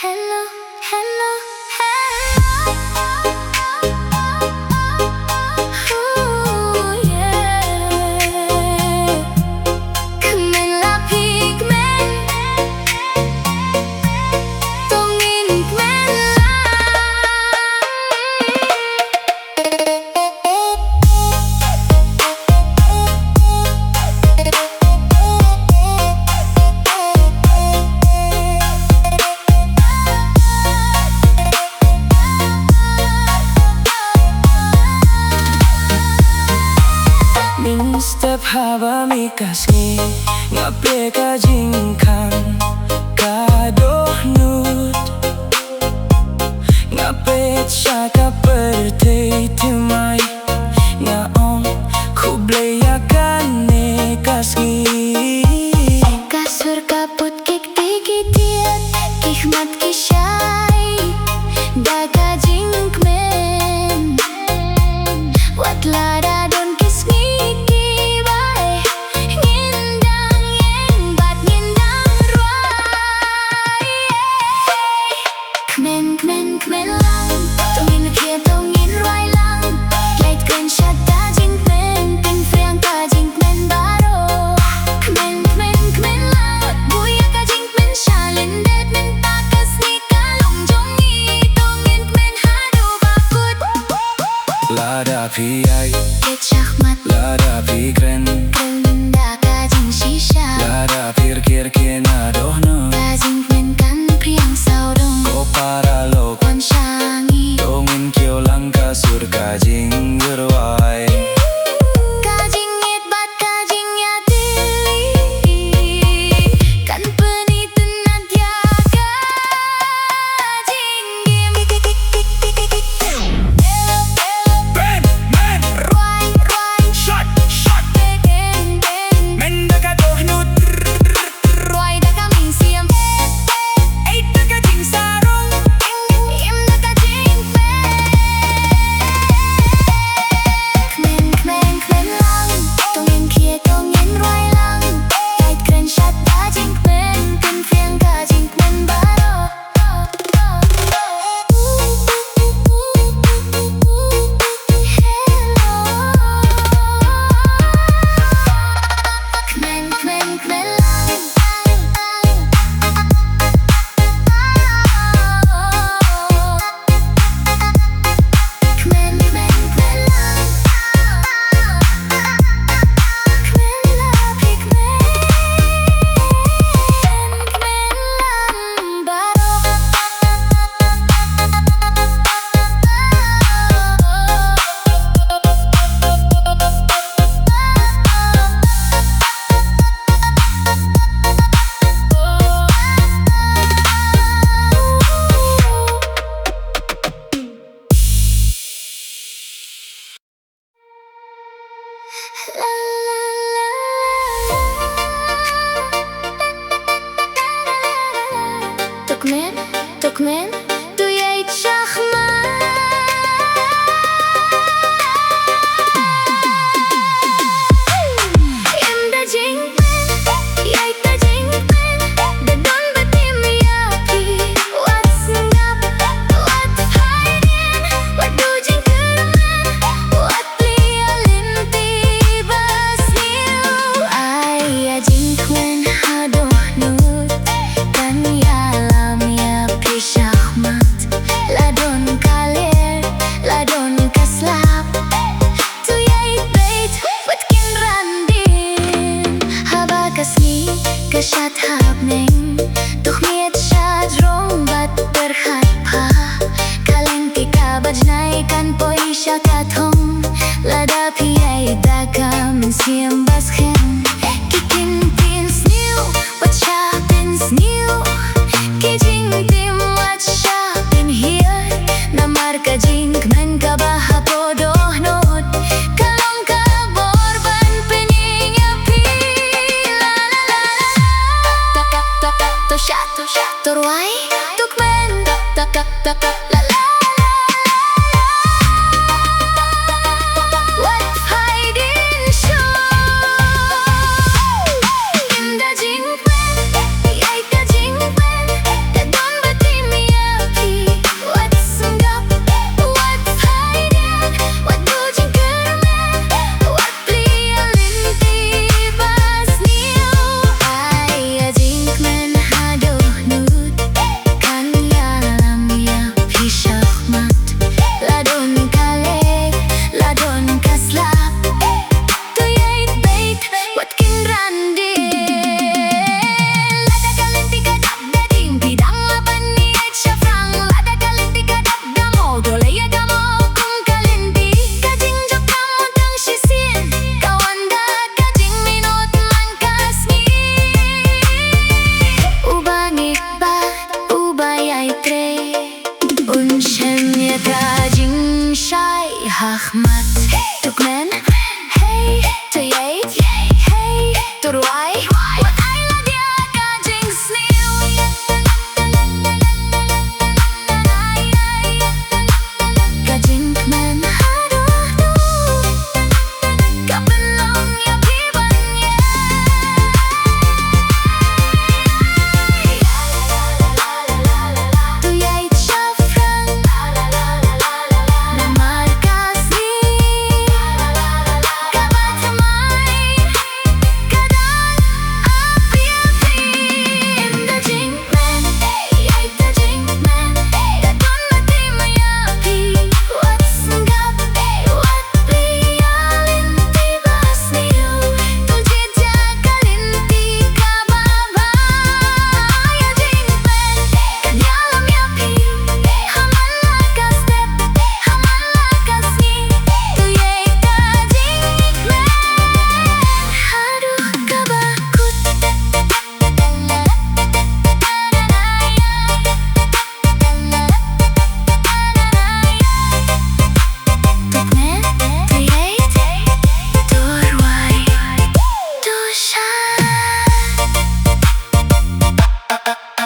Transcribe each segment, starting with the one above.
hello, hello, ooh, yeah. Kmen La Phi Kynduh, tongin Kmen Step Haba mi Khasi Kmen Ka Jingkmen Kadohnut Ngapit siya kapertay timay Ngaong kublayakan ni Khasi kasur kaput kik tikitiat kihmat kishay daga jingkmen watlada don kisniki bay ngindang yen bat ngindang ruay Kmen Kmen Kmen lang tongin kia tongin ruay lang late kren Ïaid Da Jingkmen Pynphriang ka jingkmen baro Kmen Kmen Kmen lang buya ka jingkmen shalendet men takas ni kalong jongi tongin Kmen hadu bakut Lada piyay ket shahmat Lada pikren kenda ka jing shisha Lada pirkir kinadohnut ka jingkmen kan priang saudong Ko paralok wan shangi Tongin kyo lang kasur ka jingrwai kajing Ïaid bat kajing yatili kan itynnad ya kajing Ben, men, ruay ruay shot, ben ben men da kadohnut ruay da Kam Mynsiem Ïaid da Jingkmen im da ka jingkmen Kmen Kmen Kmen lang tongin kia tongin ruay lang kahit kren Ïaid Da Jingkmen Pynphriang ka jingkmen baro Kmen Kmen Kmen lang Kmen Kmen Kmen lang Kmen La Phi Kynduh Kmen lang baro Kmen, Kmen, du Ïaid shahmat Im Da Jingkmen, Ïaid Da Jingkmen da don batim yapi wat sngew wat dien wat du jingkyrmen wat lia Lynti sngew Ïaid Da Jingkmen hadohnut kan yalam yapi shahmat ladon kaler ladon kaslap tu Ïaid beit wat kynran dien Haba kasni kashat habneng toch miet shad rong bat berhat pa kalenti kaba kan poi shakathong lada Ïaid Da Mynsiem baskhen kikin sngew wat sngew kijing tim wat hier namar ka jingkmen kaba hapodohnut kalong ka borban pening yapi la la la la to shat to ruay to Kmen la la what hiding show Im Da Jingkmen Ïaid Da Jingkmen da don batim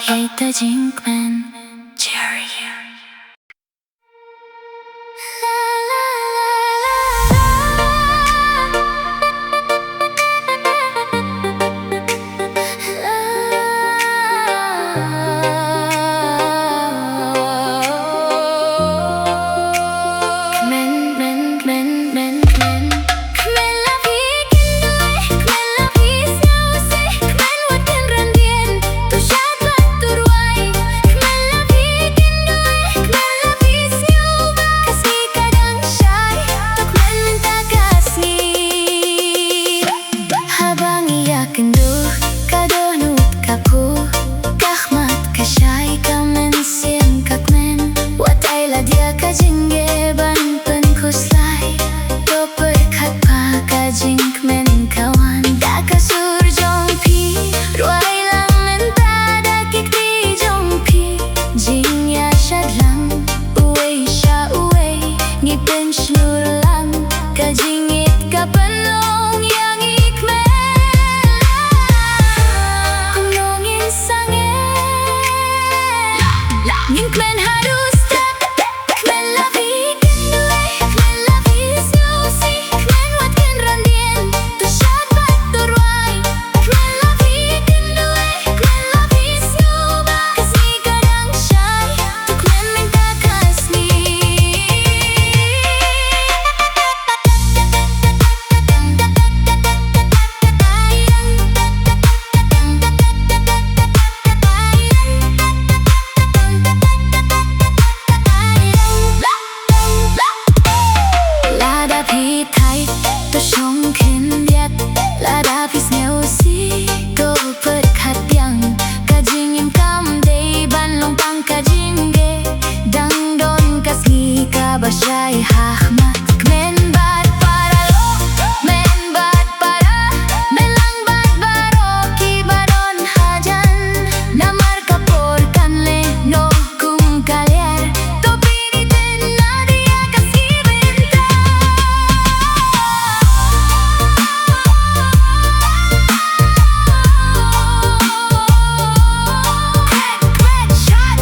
Ïaid Da Jingkmen. Cherry. Kmen La Phi Kynduh, Kmen La Phi sngew, Kmen wat kynran dien, tu shat wat turwai. Kmen La Phi Kynduh, Kmen La Phi sngew, Khasi kadang shy, tu Kmen Ta Khasi. Haba kynduh, kadonut kapu, kahmat ka shy, Kam Mynsiem ka Kmen, wat Ïaid Da Jingkmen penkuslai. Ka Jingkmen kawan da kasur jongpi ruai lang lenta da kikti jongpi jingya shadlang uwe sha uwe ngipen shlur lang ka jingit ka pynlong yang ikmen kumlongin sngew jingkmen harus step Kmen La Phi Kynduh, Kmen La Phi sngew, Kmen wat kynran dien, tu shat wat turwai. Kmen La Phi Kynduh, Kmen La Phi sngew, Khasi kadang shy, tu Kmen Ta Khasi. Lada phi thai tu shong khen viet lada phi sngew go Pynphriang ka jingim kam dei ban long pang ka jinge dang don ka kaba shy hahma kmen bat paralok men bat para men lang bat baro ki baron hajan namar kapor kan le no kum kalier to itynnad ya kasi benta. Kmen shot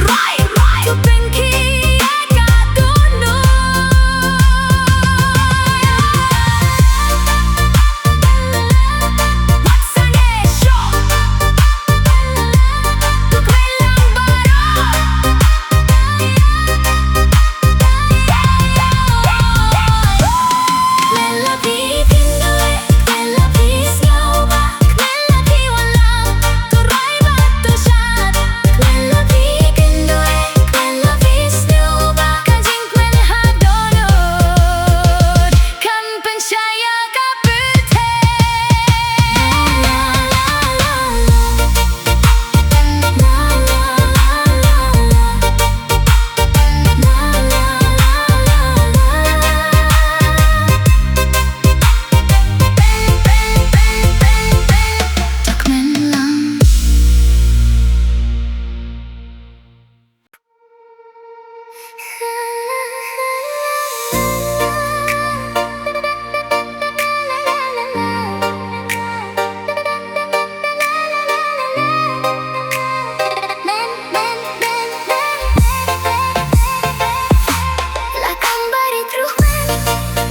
right to pinky ka duno. What's a nesho tu Kmen lang baro. Kmen La Phi Kynduh, Kmen La Phi sngew, Kmen La Phi walang turay bat tu shat. Kmen La Phi Kynduh, Kmen La Phi sngew, ka Jingkmen hadonot kan pensyaya ka pute. Kmen lang. Lakam barit ruhman,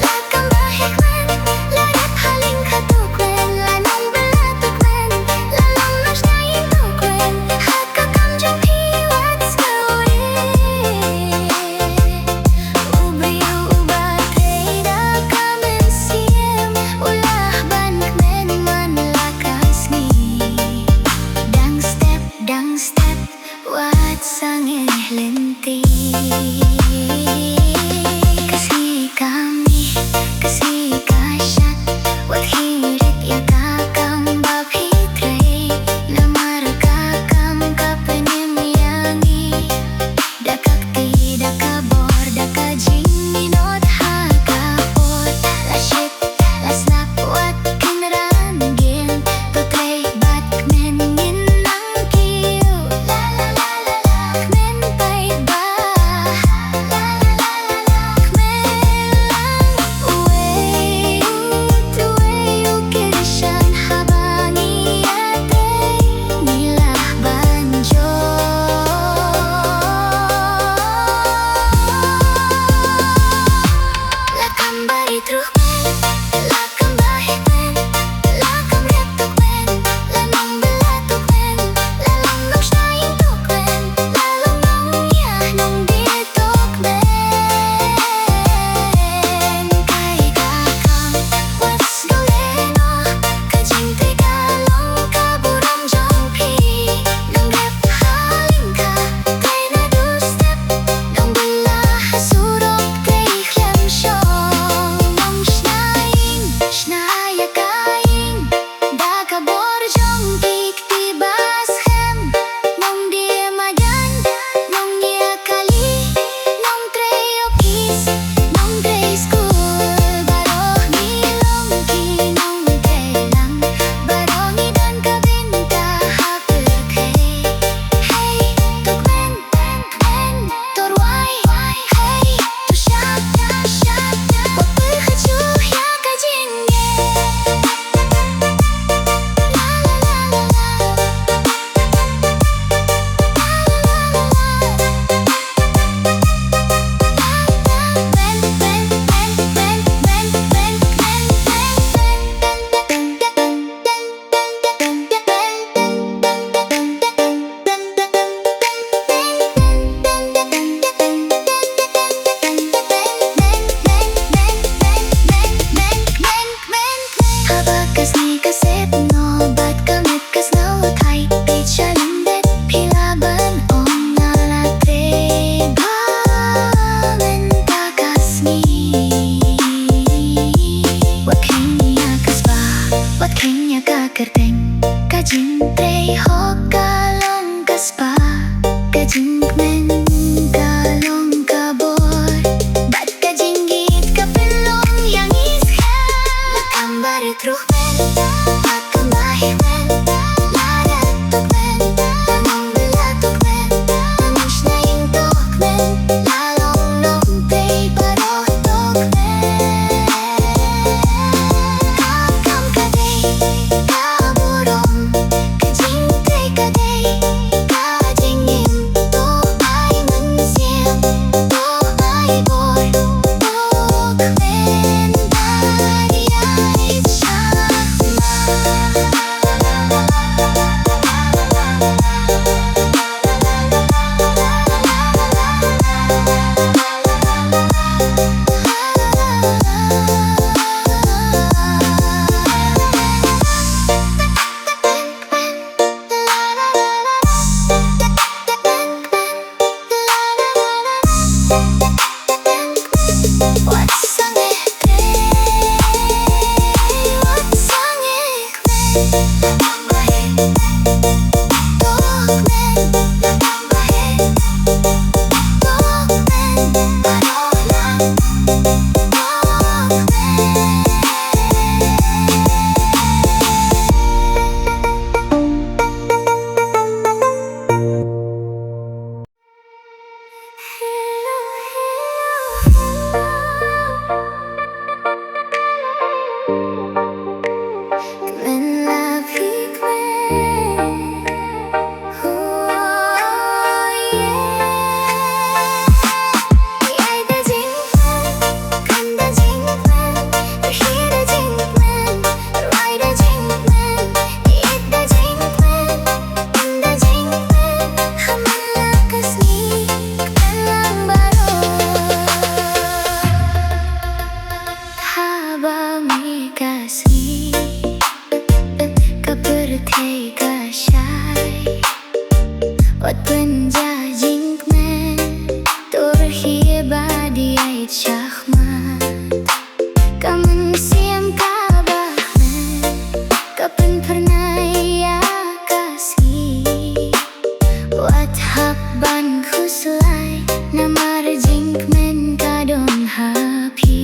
lakam bahikman, ladat haling katukmen, lanong belatukmen, lalong nasnayin tukmen, hakakam jumpi wat skawi. Ubriu ubat Ïaid Da Mynsiem, ulah ban Kmen man lakasngi. Dang step, wat sngew Lynti. Kasi kami, kasi kasyat, wat hirit ya kakam babhitray, namar kakam kapanimyangi, dakakti dakabor dakajinginot hakapot, lashit lasnap wat kynran dien, tutray bat Kmen ginang kiyo, la la la la la, Kmen pait ba, la la la. Wat Kmen Da Jingkmen Haba di Ïaid Shahmat Ka Mynsiem kaba Ka Pynphriang Khasi Wat Haban khuslai Namar Kmen Ka Hapi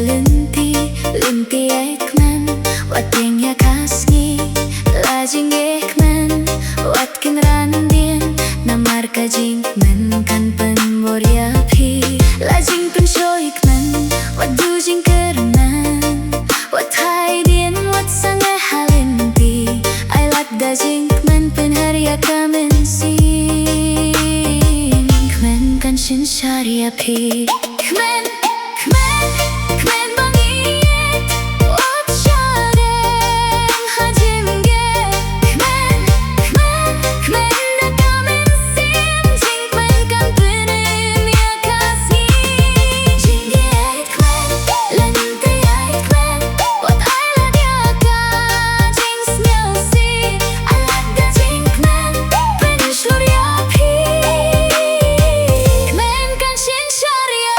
Lynti, Lynti Ïaid Kmen Wat Khasi La jingkyrmen Wat kynran dien Namar ka Kmen kan penmoria phi La Kmen Wat jingkyrmen Wat dien Wat sngew Lynti Ïaid Da Jingkmen Pynphriang Ka Mynsiem Kmen kan sharia phi Kmen Kmen Kmen bangiet Wat syadem hajimge Kmen Kmen Kmen Da Ka Mynsiem Jingkmen kan Pynphriang Khasi Ïaid Kmen Lynti Ïaid Kmen Wat Ïaid ka sngew Ïaid Da Jingkmen Shlur ya phi Kmen kan sharia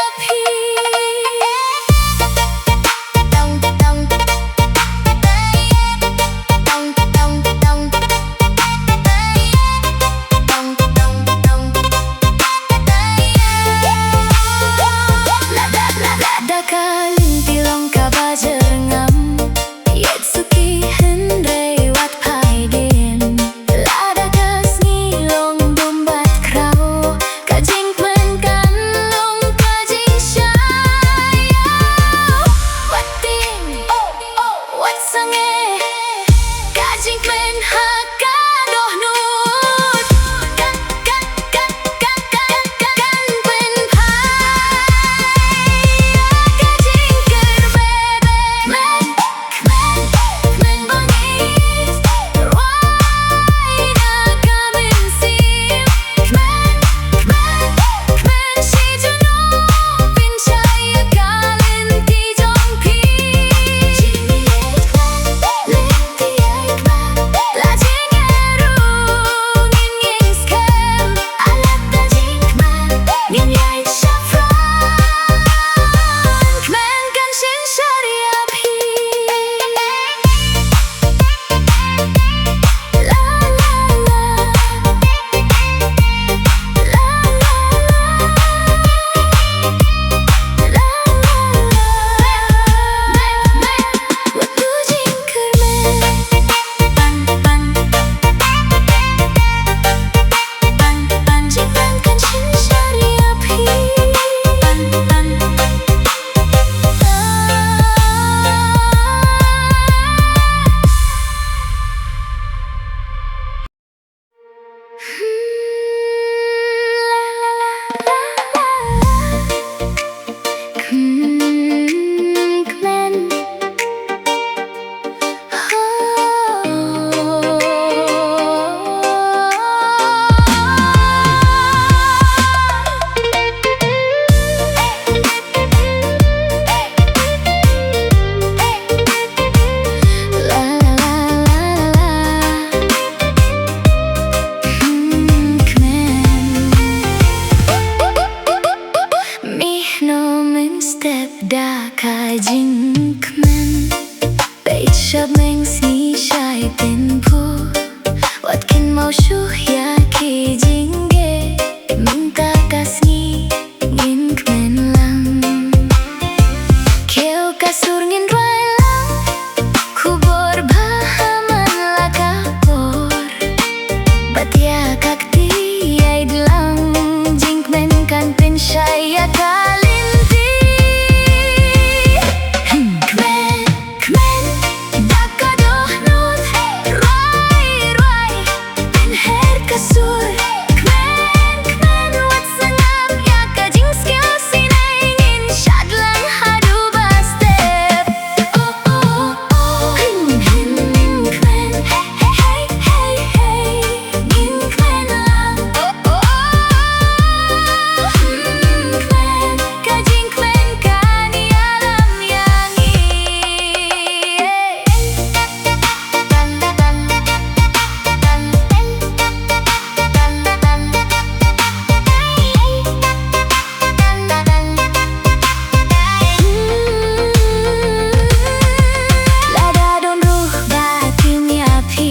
mau shuh ya ki jingge mengka kasni ngin kmen lang keo kasur ngin roi lang kubor bahaman la kapor batia kakti Ïaid lang jingkmen kan pinshaya ka Lynti Kmen Kmen daka dohnut roi roi pinher kasur Kmen Kmen wat sngew ya ka jingskew sinay ngin shad lang hadu ba step oh oh oh Kmen hey hey hey ngin kmen lang oh oh Kmen ka jingkmen kan yalam yangi Lada don ruh batim ya phi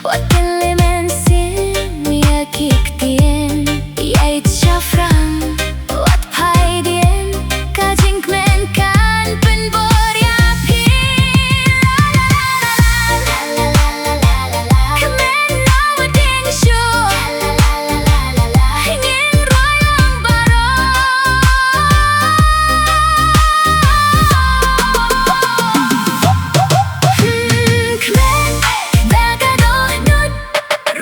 Waterfall Mynsiem ya kik dien Ïaid Pynphriang Waterfall dien Ka jingkmen kan penbor ya phi La la la la la la la Kmen no ding shu La la la la la la ngin roi lang baro Kmen daka dohnut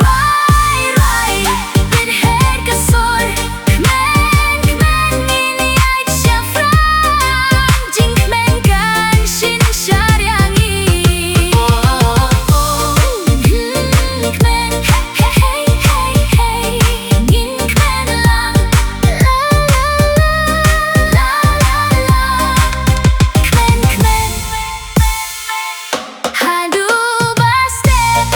roi roi pinher kasur Kmen Kmen ngin Ïaid Pynphriang jingkmen kan shin sharyangi Kmen hey hey hey hey ngin kmen lang la la la la Kmen Kmen hadu ba step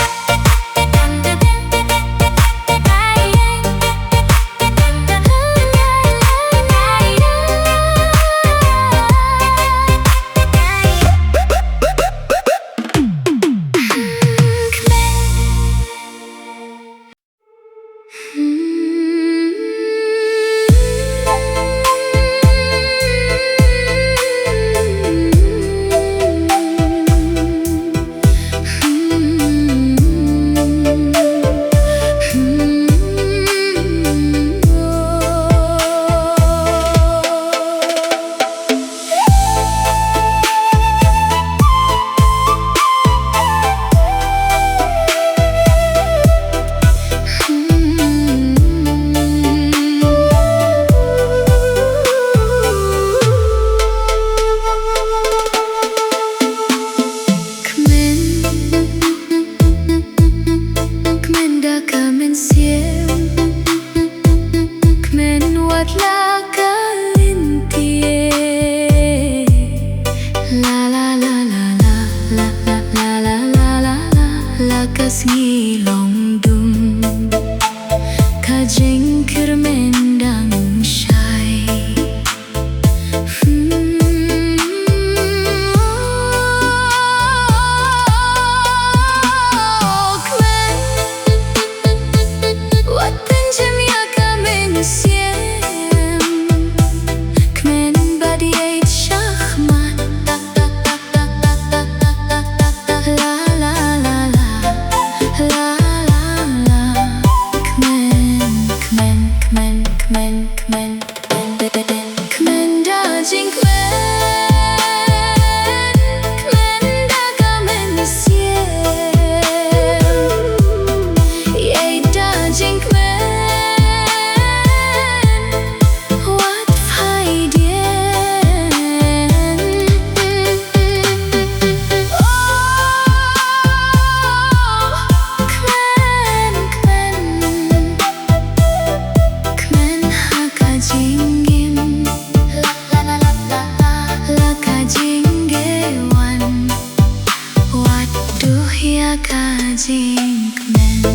Kmen Ka Mynsiem Kmen wat la ka Lynti La la la la la la la la la la la la ka sngew dum ka jingkyrmen dang shai Wat pinjam ya Kam Mynsiem Kmen badi Ïaid Shahman La la la la la la la Kmen Kmen Kmen Kmen Kmen Kmen Da Jingkmen Kmen Da Mynsiem Ïaid Da Jingkmen Waterfall dien Kmen Kmen Kmen ha ka jingim la la la la la ka jinggewan Waduh ya ka jingkmen